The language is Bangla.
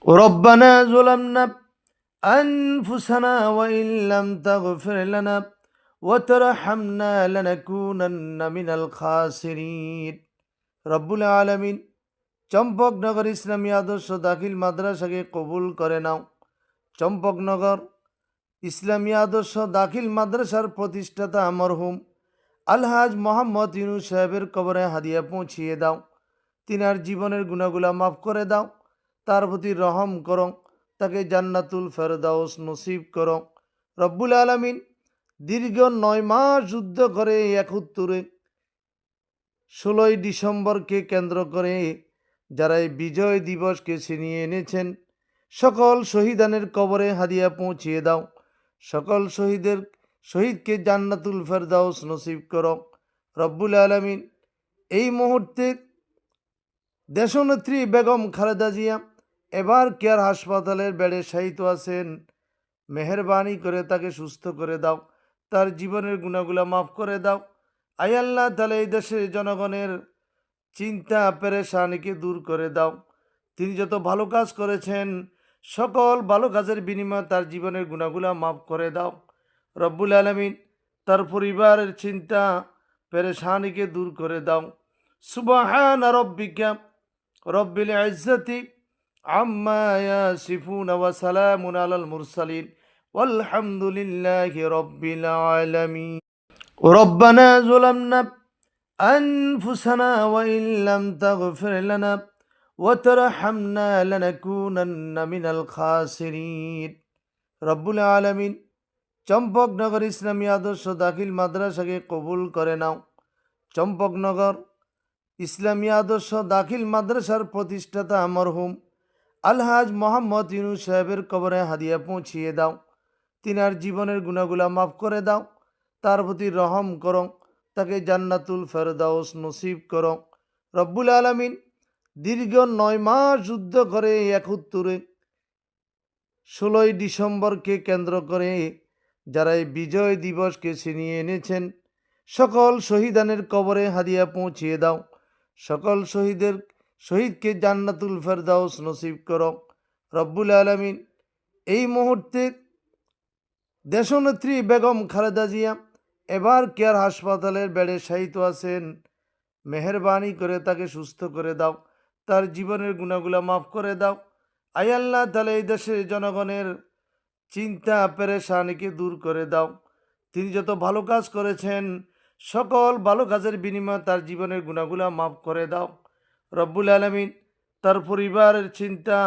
ربنا ظلمنا أنفسنا وإن لم تغفر لنا وترحمنا لنكونن من الخاسرين রব্বুল আলামিন চম্পকনগর ইসলামী আদর্শ দাখিল মাদ্রাসাকে কবুল করে নাও। চম্পকনগর ইসলামী আদর্শ দাখিল মাদ্রাসার প্রতিষ্ঠাতা মরহুম আলহাজ মোহাম্মদ ইউনুস সাহেবের কবরে হাদিয়া পৌঁছিয়ে দাও। তিনার জীবনের গুনাহগুলা মাফ করে দাও, তার প্রতি রহম করো, তাকে জান্নাতুল ফেরদাউস নসিব করো। রব্বুল আলামিন দীর্ঘ 9 মাস যুদ্ধ করে 16ই ডিসেম্বরকে কেন্দ্র করে যারা এই বিজয় দিবসকে ছিনিয়ে এনেছেন, সকল শহীদানের কবরে হাদিয়া পৌঁছিয়ে দাও। সকল শহীদকে জান্নাতুল ফেরদাউস নসিব করো। রব্বুল আলামিন এই মুহূর্তে দেশনেত্রী বেগম খালেদা জিয়া এবার কেয়ার হাসপাতালের বেডে শায়িত আছেন। মেহেরবানি করে তাকে সুস্থ করে দাও, তার জীবনের গুনাহগুলা মাফ করে দাও। আয় আল্লাহ তাআলা এই দেশের জনগণের চিন্তা পেরেশানিকে দূর করে দাও। তিনি যত ভালো কাজ করেছেন, সকল ভালো কাজের বিনিময়ে তার জীবনের গুনাহগুলা মাফ করে দাও। রব্বুল আলামিন তার পরিবারের চিন্তা পেরেশানিকে দূর করে দাও। সুবহান রাব্বিকা রব্বিল ইজ্জাতি আম্মা ইয়াসিফুন ওয়া সালামুন আলাল মুরসালিন ওয়ালহামদুলিল্লাহি রব্বিল আলামিন। রব্বানা যালামনা أنفسنا وإن لم تغفر لنا وترحمنا لنكونن من الخاسرين রব্বুল আলামিন চম্পকনগর ইসলামী আদর্শ দাখিল মাদ্রাসাকে কবুল করে নাও। চম্পকনগর ইসলামী আদর্শ দাখিল মাদ্রাসার প্রতিষ্ঠাতা মরহুম আলহাজ মোহাম্মদ ইউনুস সাহেবের কবরে হাদিয়া পৌঁছিয়ে দাও। তিনার জীবনের গুনাহগুলা মাফ করে দাও, তার প্রতি রহম করো, তাকে জান্নাতুল ফেরদাউস নসিব করো। রব্বুল আলামিন দীর্ঘ 9 মাস যুদ্ধ করে 16ই ডিসেম্বরকে কেন্দ্র করে যারা এই বিজয় দিবসকে ছিনিয়ে এনেছেন, সকল শহীদানের কবরে হাদিয়া পৌঁছিয়ে দাও। সকল শহীদকে জান্নাতুল ফেরদাউস নসিব করো। রব্বুল আলামিন এই মুহূর্তে দেশনেত্রী বেগম খালেদা জিয়া এবার কেয়ার হাসপাতালের বেডে শায়িত আছেন। মেহেরবানি করে তাকে সুস্থ করে দাও, তার জীবনের গুনাহগুলা মাফ করে দাও। আয় আল্লাহ তাআলা এই দেশের জনগণের চিন্তা পেরেশানিকে দূর করে দাও। তিনি যত ভালো কাজ করেছেন, সকল ভালো কাজের বিনিময়ে তার জীবনের গুনাহগুলা মাফ করে দাও। রব্বুল আলামিন তার পরিবারের চিন্তা